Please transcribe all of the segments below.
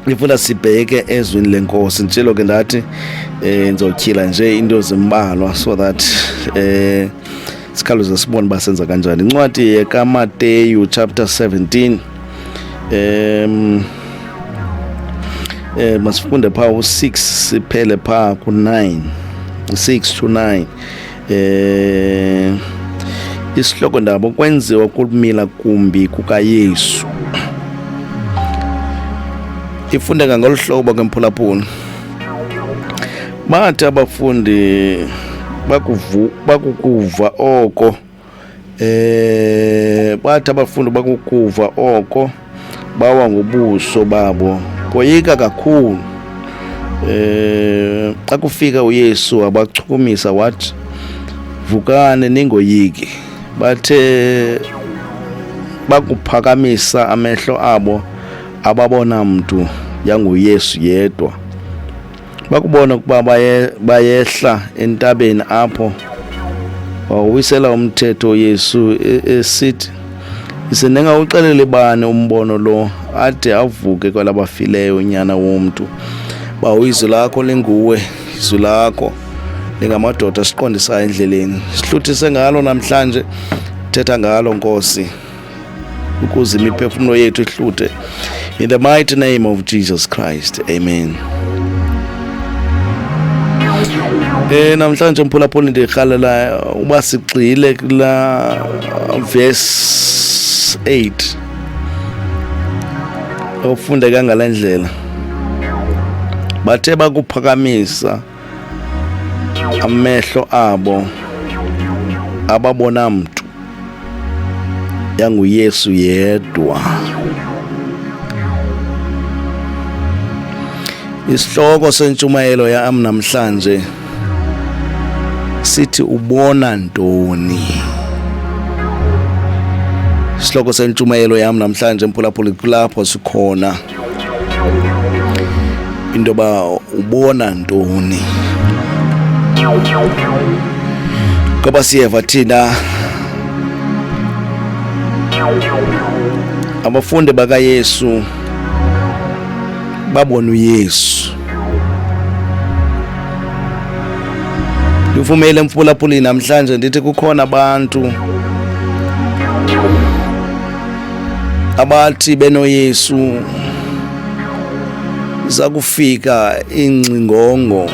Ngifuna sibheke ezwini lenkosi ngitshelo ke ndathi ngizotyhila nje into zimbalwa so that sikhalo sibone basenza kanjani. Incwadi kaMateyu chapter 17 masifunde pha u6 siphele pha ku9 6 to 9 isihloko ndaba kwenziwa kumila kumbi kukaYesu. Ifundeka ngoluhlobo kwemphulaphula. Bathi abafundi bakukuva oko bawa ngobuso babo boyika kakhulu. Xa kufika uYesu abachukumisa wathi, vukani ningoyiki. Bathe bakuphakamisa amehlo abo ababona mntu yanguYesu yedwa. Bakubona ukuba bayehla entabeni apho wawisela umthetho Yesu esithi, "Iseningawuxelele bani umbono lo ade avuke kwalabafileyo unyana womntu? Izwi lakho linguwe, izwi lakho lingamadoda siqondisayo endleleni. Sihluthise ngalo namhlanje, thetha ngalo Nkosi, ukuze imiphefumulo yethu ihluthe. In the mighty name of Jesus Christ, amen." Namhlanje mphulaphula ndirhalela uba sigxile kula verse 8 ofundeka ngale ndlela. Bathe bakuphakamisa amehlo abo ababona mntu yanguYesu yedwa. Isihloko sentshumayelo yam namhlanje sithi ubona ntoni. Isihloko sentshumayelo yam namhlanje mphulaphula kulapho sikhona into ba ubona ntoni. Ngoba siyeva thina abafundi bakaYesu babona uYesu. Ngivumele mphulaphuli namhlanje ndithi kukhona abantu abathi benoYesu zakufika ingcingongo,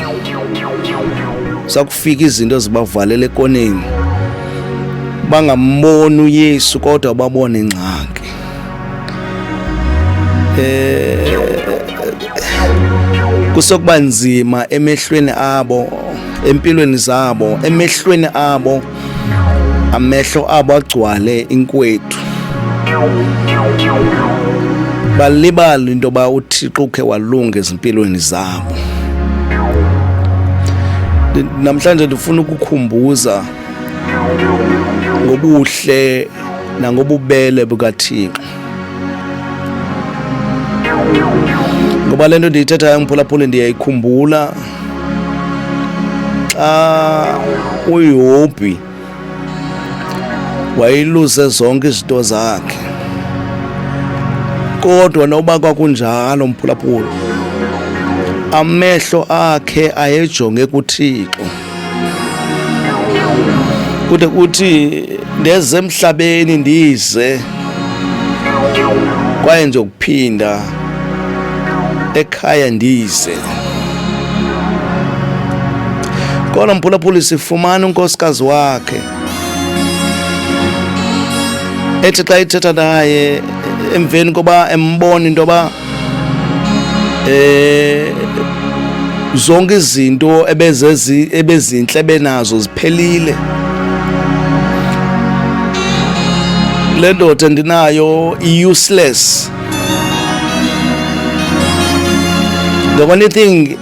zakufika izinto zibavalele ekoneni, bangamboni uYesu kodwa babone ingxaki. Kusokuba nzima emehlweni abo, empilweni zabo, emehlweni abo, amehlo abo agcwale inkwethu. Balibala into ba uThixo ukhe walunga ezimpilweni zabo. Namhlanje ndifuna ukukhumbuza ngobuhle nangobubele bukaThixo. Ngoba lento ndiyithethayo mphulaphula ndiyayikhumbula xa uYobhi wayiluze zonke izinto zakhe, kodwa noba kwakunjalo mphulaphula amehlo akhe ayejonge kuThixo. Kude kuthi ndeze emhlabeni ndize kwaye nje ukuphinda ekhaya ndize. Kodwa mphulaphula sifumana unkosikazi wakhe ethi xa ithetha naye emveni koba embona into yoba zonke izinto ebezintle benazo ziphelile. Le ndoda endinayo i-useless. The only thing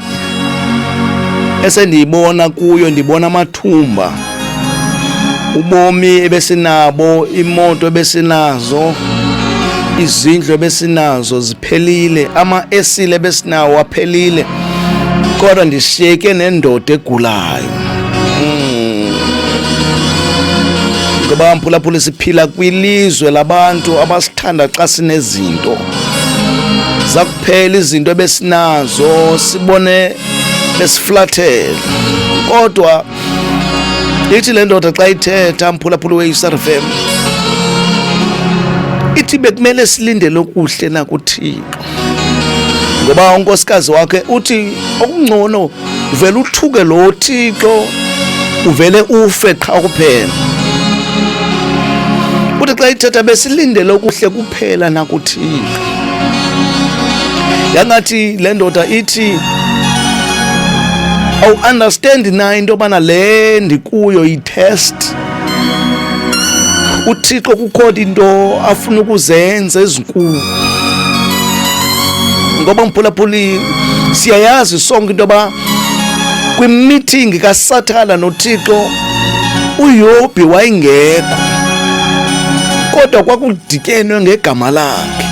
esendiyibona kuyo, ndibona amathumba, ubomi ebesinabo, imoto ebesinazo, izindlu ebesinazo ziphelile, ama-esile ebesinawo aphelile, kodwa ndishiyeke nendoda egulayo. Ngoba mphulaphula siphila kwilizwe labantu abasithanda xa sinezinto. zakuphela izinto ebesinazo sibone besiflathela. Kodwa ithi le ndoda xa ithetha Mphulaphuli we-USR ithi bekumele silindele okuhle nakuThixo, ngoba unkosikazi wakhe uthi okungcono uvele uthuke lo Thixo uvele ufe qha kuphela. Uthi xa ithetha besilindele okuhle kuphela nakuThixo. Yangathi le ndoda ithi awu understand na into yobana le ndikuyo yi-test. uThixo kukhona into afuna ukuzenza ezinkulu, ngoba Mphulaphuli siyayazi sonke into yoba kwi-meeting kaSathana noThixo uYobhi wayengekho, kodwa kwakudityenwe ngegama lakhe.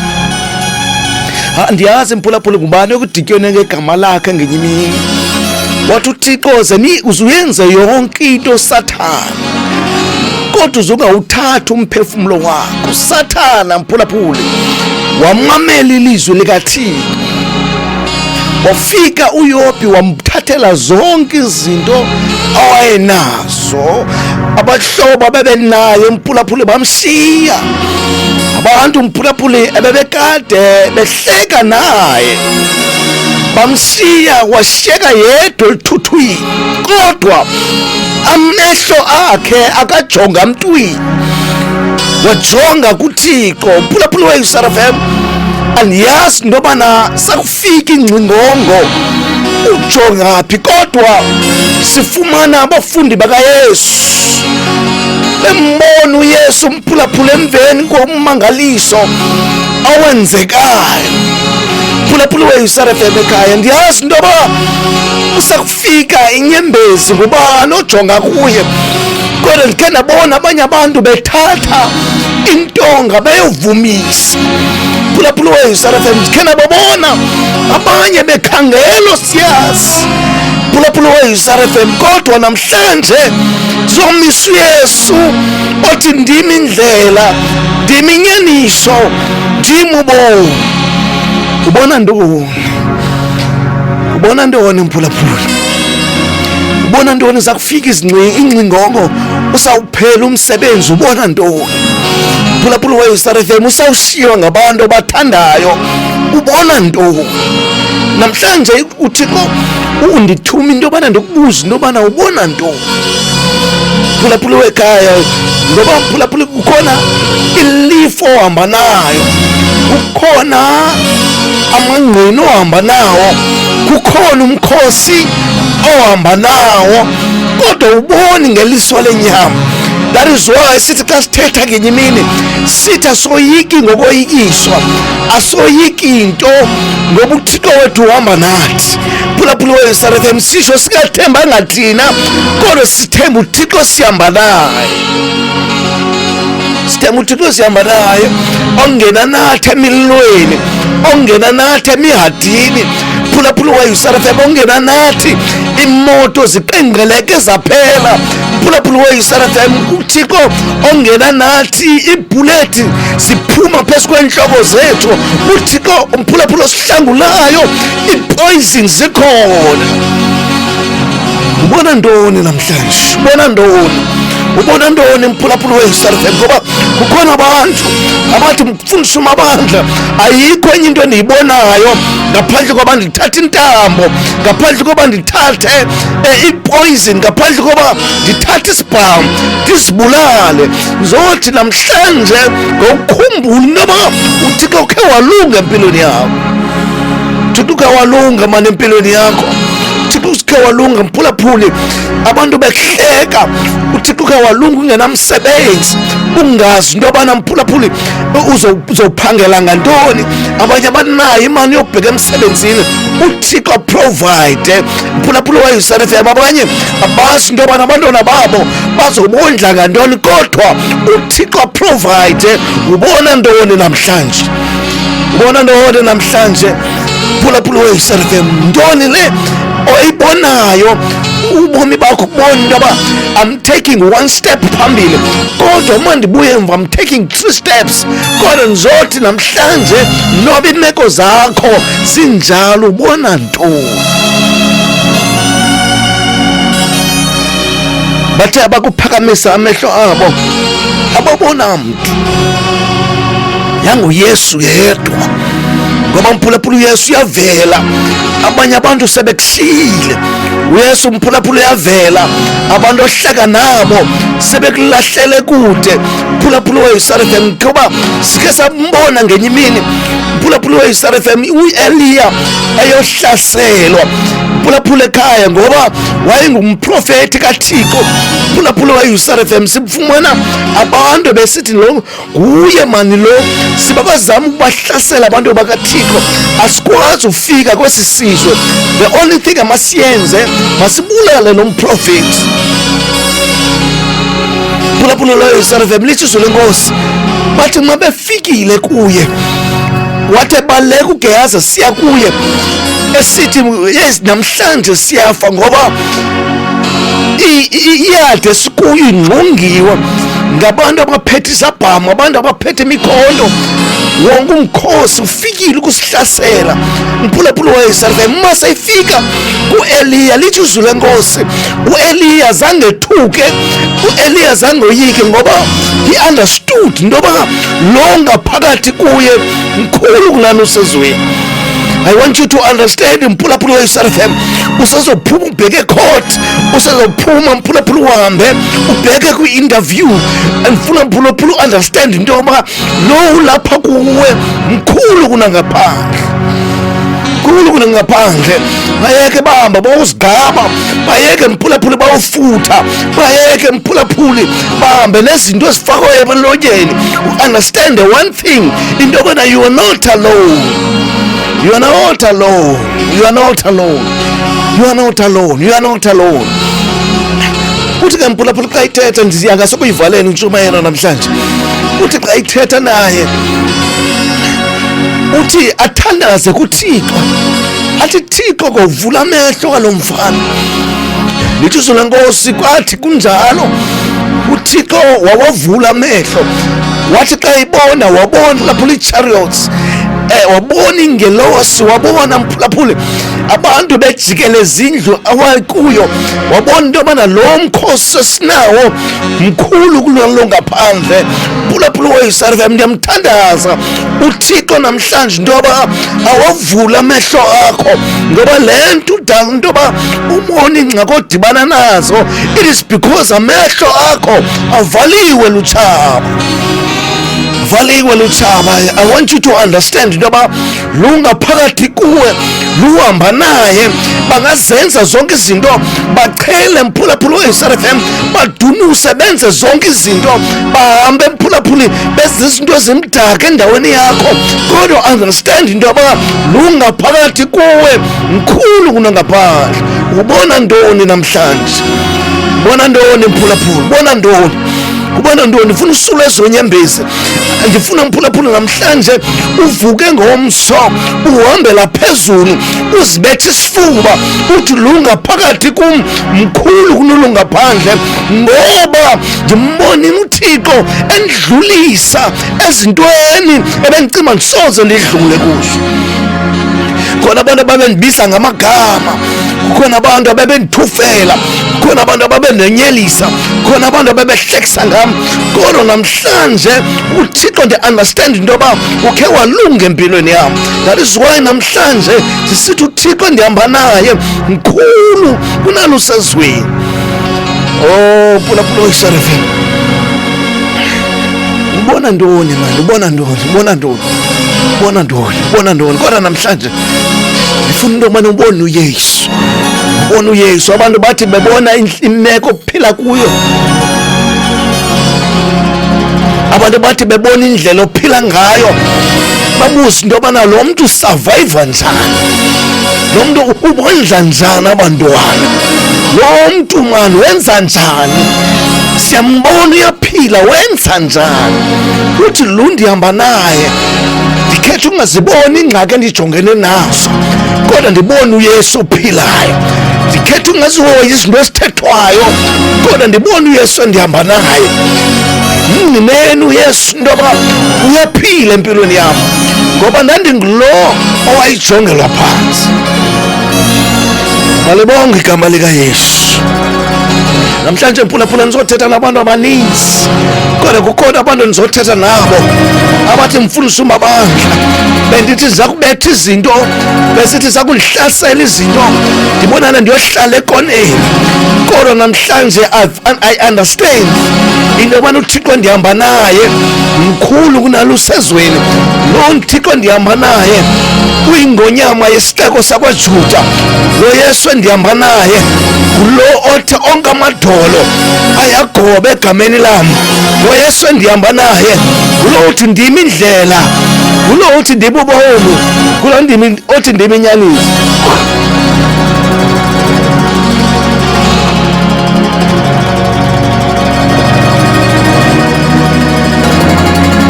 Ndiyazi Mphulaphuli ngubani okudityenwe ngegama lakhe ngenye imini. Wathi uThixo uzuyenze yonke into Sathana, kodwa uzungawuthatha umphefumulo wakho. Sathana Mphulaphuli wamamela ilizwi likaThixo, wafika uYobhi wamthathela zonke izinto awayenazo. Abahlobo abebenaye Mphulaphuli bamshiya, abantu Mphulaphuli ebebekade behleka naye bamshiya, washiyeka yedwa elithuthwini. Kodwa amehlo akhe akajonga mntwini, wajonga kuThixo. Mphulaphuli we-USR andiyazi into yobana sakufika ingcingongo ujonga phi, kodwa sifumana abafundi bakaYesu bembona uYesu Mphulaphuli emveni komangaliso awenzekayo. Mphulaphuli we-USR ekhaya ndiyazi into yoba usakufika inyembezi ngubani ojonga kuye, kodwa ndikhe ndabona abanye abantu bethatha intonga bayovumisa. Mphulaphuli we-USR ndikhe ndababona abanye bekhangela siyazi Mphulaphuli we-USR kodwa namhlanje zomisa uYesu othi ndimi indlela, ndimi inyaniso, ndimi ubomi. Ubona ntoni? Ubona ntoni Mphulaphuli? Ubona ntoni zakufika ingcingongo usawuphela umsebenzi? Ubona ntoni Mphulaphuli we-USR usawushiywa ngabantu abathandayo? Ubona ntoni? Namhlanje uThixo undithuma into yobana ndikubuze into yobana ubona ntoni Mphulaphuli wekhaya, ngoba Mphulaphuli kukhona ilifu ohamba nayo, kukhona amangqina ohamba nawo, kukhona umkhosi ohamba nawo, kodwa uboni ngelizwi lenyama. That is why sithi xa sithetha ngenye imini sithi asoyiki ngokoyikiswa, asoyiki into ngoba uThixo wethu uhamba nathi. Mphulaphuli we-USR sisho singathembanga thina, kodwa sithemba uThixo sihamba naye. Sithemba uThixo sihamba naye, ongena nathi emililweni, ongena nathi emihadini. Mphulaphuli we-USR ongena nathi imoto ziqenqgeleke zaphela. Mphulaphuli we-USR uThixo ongena nathi ibhuleti ziphuma phezu kwenhloko zethu. uThixo Mphulaphuli osihlangulayo, ipoison zikhona. Ubona ntoni namhlanje? Ubona ntoni? Ubona ntoni Mphulaphuli we-USR? Ngoba kukhona abantu abathi mfundisi uMabandla ayikho enye into endiyibonayo ngaphandle koba ndithathe intambo, ngaphandle koba ndithathe ipoison, ngaphandle koba ndithathe isibhamu ndizibulale. Zothi namhlanje ngokukhumbula intoba uThixo ukhe walunga empilweni yakho. uThixo ukhe walunga mani empilweni yakho. uThixo ukhe walunga Mphulaphuli, abantu behleka. uThixo ukhe walunga ungenamsebenzi, ungazi into yobana Mphulaphuli uzophangela ngantoni. Abanye abanayo imali yokubheka emsebenzini, uThixo provide. Mphulaphuli we-USR abanye abazi into yobana abantwana babo bazobondla ngantoni, kodwa uThixo provide. Ubona ntoni namhlanje? Ubona ntoni namhlanje? mphulaphula weSRFM, ntoni le oyibonayo ubomi bakho kubona into yoba I'm taking one step phambili, kodwa uma ndibuye emva I'm taking 3 steps. Kodwa ndizothi namhlanje noba iimeko zakho zinjalo, ubona ntoni? Bathe bakuphakamisa amehlo abo ababona mntu yanguYesu yedwa, ngoba mphulaphula uYesu uyavela, abanye abantu sebekuhlile. uYesu mphulaphula uyavela, abantu ohleka nabo sebekulahlele kude. Mphulaphula weSRFM kuba sike sambona ngenye imini mphulaphula weSRFM uEliya eyohlaselwa mphulaphula ekhaya ngoba wayengumprofeti kaThixo. Mphulaphula weSRFM sifumana abantu besithi lo nguye mani lo, sibabazama ukubahlasela abantu bakaThixo, asikwazi ufika kwesi sizwe. The only thing amasiyenze masibulale nomprofeti. Mphulaphula weSRFM litshiso lenkosi bathi nxa befikile kuye wathi baleka uGehazi siya kuye esithi yes namhlanje siyafa ngoba iyade esikuyo ingqongiwe ngabantu abaphethe isabhamu, abantu abaphethe imikhondo. Wonke umkhosi ufikile ukusihlasela. Mphulaphula weSRFM mase ifika kuEliya lithi izwi lenkosi, uEliya zange ethuke, uEliya zange oyike ngoba he understood ndoba lo ngaphakathi kuye mkhulu kunani usezweni. I want you to understand mphulaphula weSRFM, usazophuma ubheke court, usazophuma mphulaphula uhambe ubheke kwi-interview, andifuna mphulaphula understand into yoba lo lapha kuwe mkhulu kunangaphandle, mkhulu kunangaphandle. Bayeke bahamba bawuzigaba, bayeke mphulaphula bawufutha, bayeke mphulaphula bahambe nezinto ezifakwe emlonyeni. Understand the one thing, into yoba you are not alone. You are not alone. You are not alone. You are not alone. You are not alone. Uthi ke mphulaphula xa ithetha ndiziyanga sokuyivaleni intshumayelo namhlanje. Uthi xa ithetha naye uthi athandaze kuThixo, athi Thixo kovula amehlo kalomfana. Lithi izwi lenkosi kwathi kunjalo uThixo wawavula amehlo, wathi xa ibona wabona lapho i-chariots, wabona ingelosi, wabona mphulaphula abantu bejikeleza indlu awayikuyo, wabona into yobana lo mkhosi esinawo mkhulu kulalo ngaphandle. Mphulaphula weSRFM ndiyamthandaza uThixo namhlanje into yoba awavula amehlo akho, ngoba le nto udala into yoba ubone ingxaki odibana nazo, it is because amehlo akho avaliwe lutshaba. Valiwe lutshaba. I want you to understand into yoba lungaphakathi kuwe, luhamba naye, bangazenza zonke izinto, baqhele mphulaphula weSRFM, badunuse benze zonke izinto, bahambe mphulaphuli benze izinto ezimdaka endaweni yakho, kodwa understand into yoba lungaphakathi kuwe mkhulu kunangaphandle. Ubona ntoni namhlanje? Ubona ntoni mphulaphula? Ubona ntoni? Ubona ntoni? Ndifuna usule ezonyembezi, ndifuna mphulaphula namhlanje uvuke ngomso, uhambela phezulu, uzibethe isifuba, uthi lungaphakathi kum mkhulu kunolungaphandle, ngoba ndimbonile uThixo endlulisa ezintweni ebendicima ndisoze ndidlule kuzo. Khona abantu ababendibiza ngamagama, khona abantu ababendithufela, khona abantu ababendenyelisa, khona abantu ababehlekisa ngam, kodwa namhlanje uThixo ndi-understand into yoba ukhe walunga empilweni yam. That is why namhlanje ndisithi uThixo ndihamba naye mkhulu kunalusezweni. Oh mphulaphula weSRFM, ubona ntoni mani? Ubona ntoni? Ubona ntoni? Ubona ntoni? Ubona ntoni? Kodwa namhlanje ndifuna into yobana ubone uYesu, ubone uYesu. Abantu bathi bebona imeko ophila kuyo, abantu bathi bebona indlela ophila ngayo, babuze into yobana lo mntu usurviva njani, lo mntu ubondla njani abantwana, lo mntu mani wenza njani, siyambona uyaphila, wenza njani. Uthi lo ndihamba naye, ndikhetha ungaziboni ingxaki endijongene nazo, kodwa ndibone uYesu ophilayo. Ndikhetha ungazihoyi izinto ezithethwayo, kodwa ndibone uYesu endihamba naye. Mngineni uYesu intoba uyaphila empilweni yam, ngoba ndandingulo owayijongelwa phansi. Malibonge igama likaYesu. Namhlanje mphulaphula ndizothetha nabantu abaninzi, kodwa kukhona abantu endizothetha nabo abathi mfundisi uMabandla, bendithi ndiza kubetha izinto, besithi za kundihlasela izinto, ndibonana ndiyohlala ekoneni. Kodwa namhlanje I understand into yobana uThixo endihamba naye mkhulu kunalusezweni. Lo Thixo endihamba naye uyingonyama yesixeko sakwaJuda. Lo Yesu endihamba naye ngulo othi onke amadolo ayagoba egameni lam. Lo Yesu endihamba naye ngulo uthi ndimi indlela, ngulo uthi ndimi ubomi, ngulo ndimi othi ndimi inyaniso.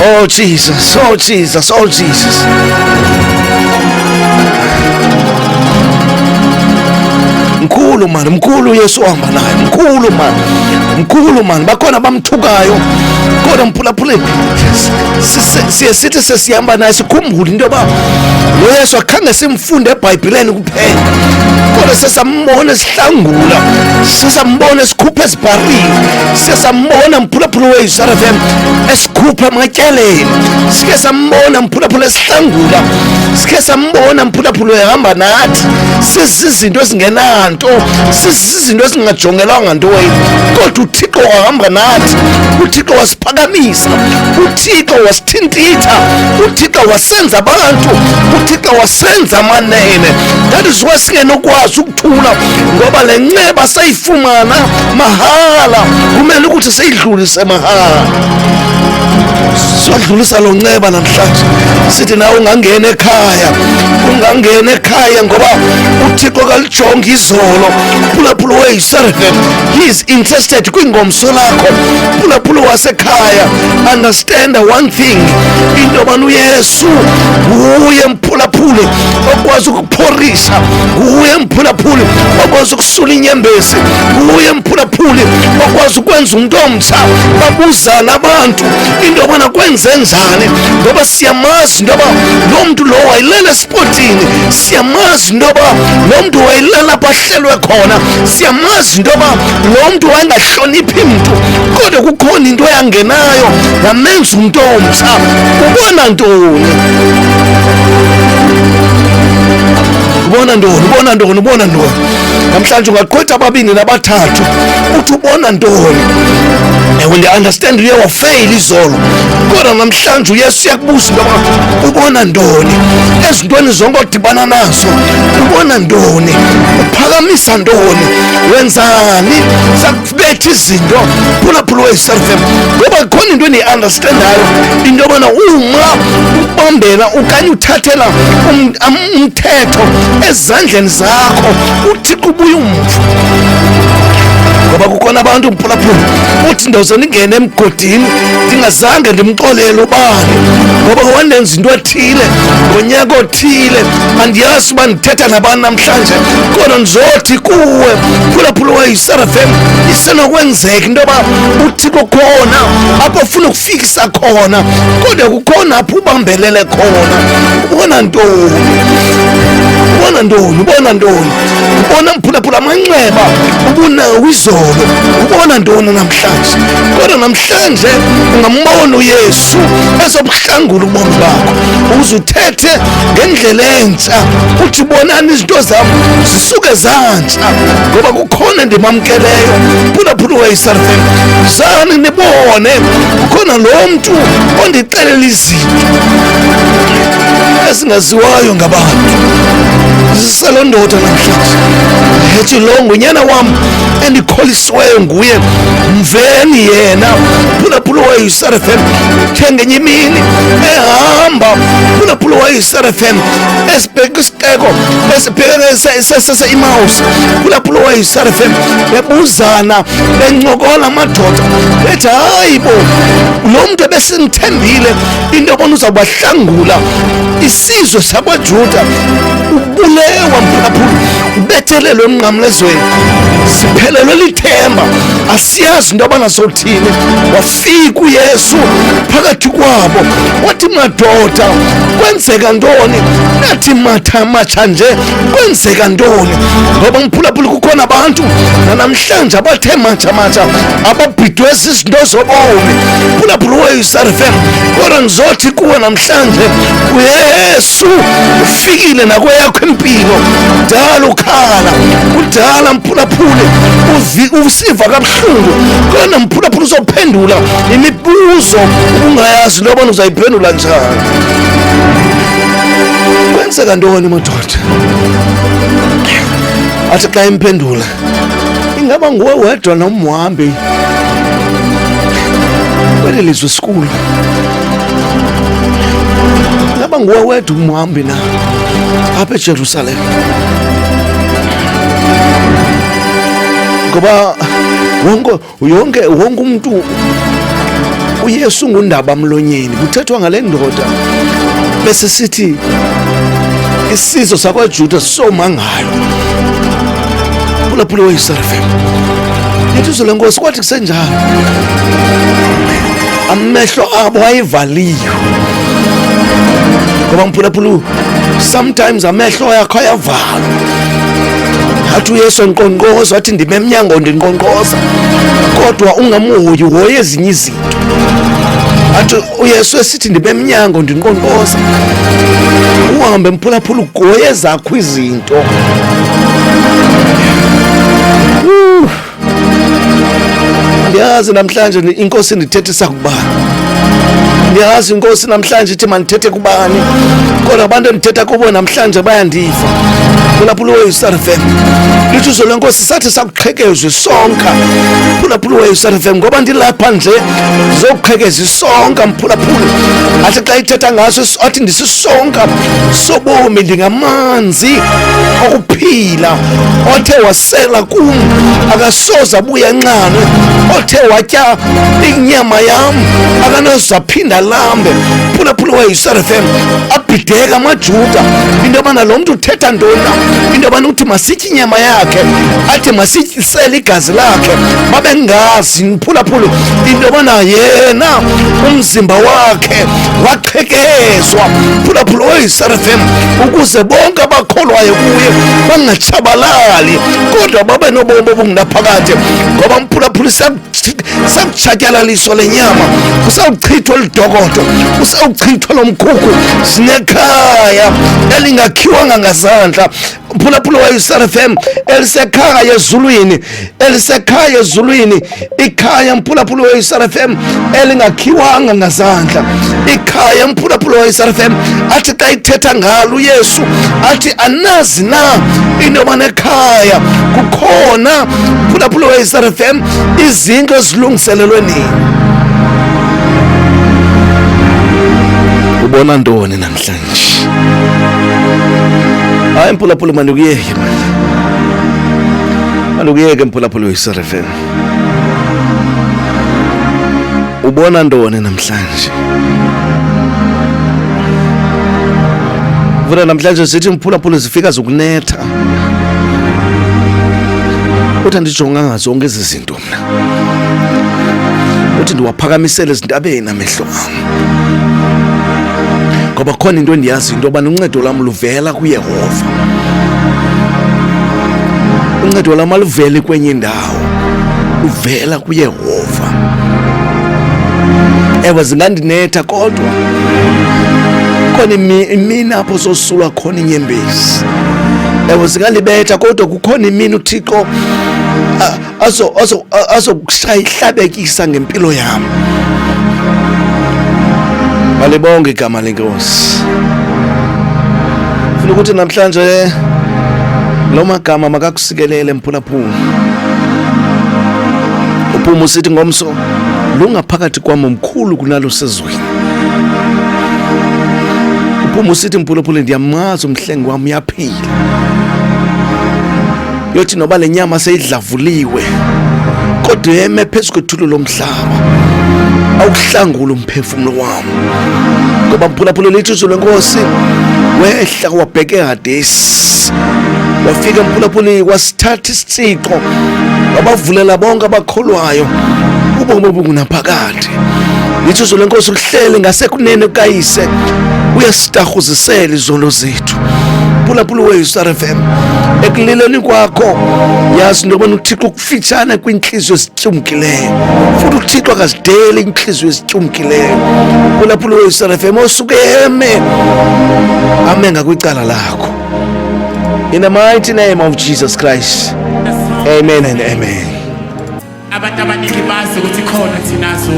Oh Jesus, oh Jesus, oh Jesus. Mkhulu man, mkhulu Yesu ohamba naye, mkhulu man, mkhulu man. Bakhona bamthukayo, kodwa mphulaphula siye sithi sesihamba naye sikhumbule into yoba lo Yesu akhange simfunde eBhayibhileni kuphela, kodwa sesambona esihlangula, sesambona esikhupha ezibharini, sesambona mphulaphula weYerusalem esikhupha ematyaleni, sike sambona mphulaphula esihlangula, sike sambona mphulaphula ehamba nathi. Sizizinto ezingenanto, sizizinto ezingajongelwanga ntweni, kodwa uThixo wahamba nathi, uThixo wasiphakamisa, uThixo wasithintitha, uThixo wasenza abantu, uThixo wasenza amanene. That is why singenokwazi ukuthula, ngoba le nceba sayifumana mahala, kumele ukuthi siyidlulise mahala. Sodlulisa lo nceba namhlanje, sithi nawe ungangena ekhaya, ungangena ekhaya, ngoba uThixo kalijonga izolo. Phulaphula weYerusalem, he is interested kwingomso lakho. Phulaphula wasekhaya, understand one thing, into yobana uYesu nguye mphulaphuli okwazi ukuphorisha, nguye mphulaphuli okwazi ukusula inyembezi, nguye mphulaphuli okwazi ukwenza umuntu omtsha. Babuzana abantu into yobana kwenze njani, ngoba siyamazi into yoba lo mntu lo wayilela esipotini, siyamazi into yoba lo mntu wayilala bahlelwe khona, siyamazi into yoba lo mntu wayengahloniphi mntu, kodwa kukhona into yangenayo yamenza umuntu omtsha. Ubona ntoni? Ubona ntoni? Ubona ntoni? Ubona ntoni? Namhlanje ungaqotha ababini nabathathu uthi ubona ntoni? Ewe ndi-understand uye wafeyila izolo, kodwa namhlanje uYesu uyakubuza into yoba ubona ntoni? Ezintweni zonke odibana nazo ubona ntoni? Uphakamisa ntoni? Wenzani? Zakubetha izinto phulaphula weYerusalem, ngoba khona into endiyi-understandayo, into yobana uma ubambela okanye uthathela umthetho ezandleni zakho, uThixo ubuye umva. Ngoba kukhona abantu mphulaphula uthi ndawuze ndingene emgodini ndingazange ndimxolele ubani, ngoba wandenza into ethile ngonyaka othile. Andiyazi uba ndithetha nabani namhlanje, kodwa ndizothi kuwe mphulaphula weYerusalem, isenokwenzeka into yoba uThixo khona apho ufuna ukufikisa khona, kodwa kukhona apho ubambelele khona. Ubona ntoni? Ubona ntoni? Ubona ntoni? Ubona mphulaphula amanxeba ubunawo izolo. Ubona ntoni namhlanje? Kodwa namhlanje ungambona uYesu ezobuhlangula ubomi bakho, uze uthethe ngendlela entsha, uthi bonani izinto zami zisuke zantsha, ngoba kukhona endimamkeleyo. Phulaphula weYerusalem, zani nibone kukhona lo mntu ondixelela izinto ezingaziwayo ngabantu. Ziselo ndoda namhlanje ethi lo ngunyana wam endikholisiweyo nguye, mveni yena. Phulaphula weYisar FM ngenye imini ehamba mphulaphula weYisar FM esibheka isiteko esibheka iMouse mphulaphula weYisar FM bebuzana bencokola amadoda bethi hayibo lo muntu ebesingithembile into yobona uzabahlangula isizwe sakwaJuda ubulewa mphulaphula ubethelelwe emnqamlezweni siphelelwe lithemba asiyazi into abanasothini wafika uYesu phakathi kwabo wathi madoda kwenzeka ntoni nathi matsha nje kwenzeka ntoni ngoba mphulaphula kukhona abantu namhlanje abathe matsha ababhidwe zizinto zobomi mphulaphula weYisar FM kodwa ngizothi kuwe namhlanje uYesu ufikile nakweyakho impilo dala ukhala udala mphulaphula usiva kabuhlungu kodwa mphulaphula uzophendula imibuzo ungayazi nobona uzayiphendula njani kwenzeka ntoni madoda athi xa imphendula ingaba nguwe wedwa nomhambi kweli lizwe school ingaba nguwe wedwa umhambi na apha eJerusalem ngoba wonke umuntu uYesu ngundaba mlonyeni kuthethwa ngale ndoda bese sithi isizwe sakwaJuda somangayo mphulaphula weYisar FM yethu lenkosi kwathi kusenjalo amehlo abo ayivaliyo ngoba mphulaphula sometimes amehlo yakho ayavalwa athi uYesu enqonqoza athi ndime emnyango ndinqonqoza kodwa ungamuhoyi hoye ezinye izinto athi uYesu esithi ndime emnyango ndinqonqoza uhambe mphulaphula ugoye zakho izinto ndiyazi namhlanje inkosi ndithethisa kubani ndiyazi inkosi namhlanje ithi mandithethe kubani kodwa abantu endithetha kubo namhlanje bayandiva mphulaphula weYisar FM lithuzo lenkosi sathi sakuqhekezwe sonke mphulaphula weYisar FM ngoba ndilapha nje zokuqhekeza isonka mphulaphula athi xa ithetha ngaso athi ndisisonka sobomi ndingamanzi okuphila othe wasela kum akasoza abuya enxanwe othe watya inyama yam akanozaphinda lambe mphulaphula weYisar FM abhideka amaJuda into yobana lo mntu uthetha ntoni into yobana uthi masitye inyama yakhe athi masisele igazi lakhe babengazi mphulaphula into yobana yena umzimba wakhe waqhekezwa mphulaphula weYisar FM ukuze bonke abakholwayo kuye bangatshabalali kodwa babe nobomi obungunaphakade ngoba mphulaphula sakutshatyalaliswa lenyama usawuchithwa lidokodo usawuchithwa lomkhukhu sinekhaya elingakhiwanga ngazandla mphulaphula weYisar FM elisekhaya ezulwini ikhaya mphulaphula weYisar FM elingakhiwanga ngazandla ikhaya mphulaphula weYisar FM athi xa ithetha ngalo uYesu athi anazi na into yobana ekhaya kukhona mphulaphula weYisar FM izinto ezilungiselelwe nini ubona ntoni namhlanje hayi mphulaphula mandikuyeke mphulaphula weYisar FM ubona ntoni namhlanje vula namhlanje sithi mphulaphula zifika zokunetha uthi andijonganga zonke ezi zinto mna uthi ndiwaphakamisele ezintabeni amehlo am ngoba khona into endiyazi into yobana uncedo lwam luvela kuYehova uncedo lwam aluveli kwenye ndawo luvela kuYehova ewe zingandinetha kodwa khona imini apho sosulwa khona inyembezi ewe zingalibetha kodwa kukhona imini uThixo azokushaya ihlabekisa ngempilo yami balibonge igama lenkosi funa ukuthi namhlanje lo magama makakusikelele mphulaphula uphuma usithi ngomso lungaphakathi kwami mkhulu kunalo sezweni. Uphuma usithi Mphulaphula ndiyamazi umhlengi wami uyaphila. Yothi noba le nyama seyidlavuliwe kodwa yeme phezu kwethulo lomhlaba awuhlangula umphefumulo wami. Ngoba Mphulaphula lithi izwi lenkosi wehla wabheke eHadesi, wafika Mphulaphula wasithatha isithixo wabavulela bonke abakholwayo ubomi obungunaphakade. Lithi izwi lenkosi uhlele ngasekunene kayise uyasitahuzisela izono zethu. Mphulaphula weStar FM ekulileni kwakho yazi noma uThixo ukufitshana kwinhliziyo ezityumkileyo futhi uThixo akazidele inhliziyo ezityumkileyo. Mphulaphula weStar FM osukeme amenga kwicala lakho. In the mighty name of Jesus Christ. Amen and amen. Abantu abaningi bazi ukuthi khona thinazo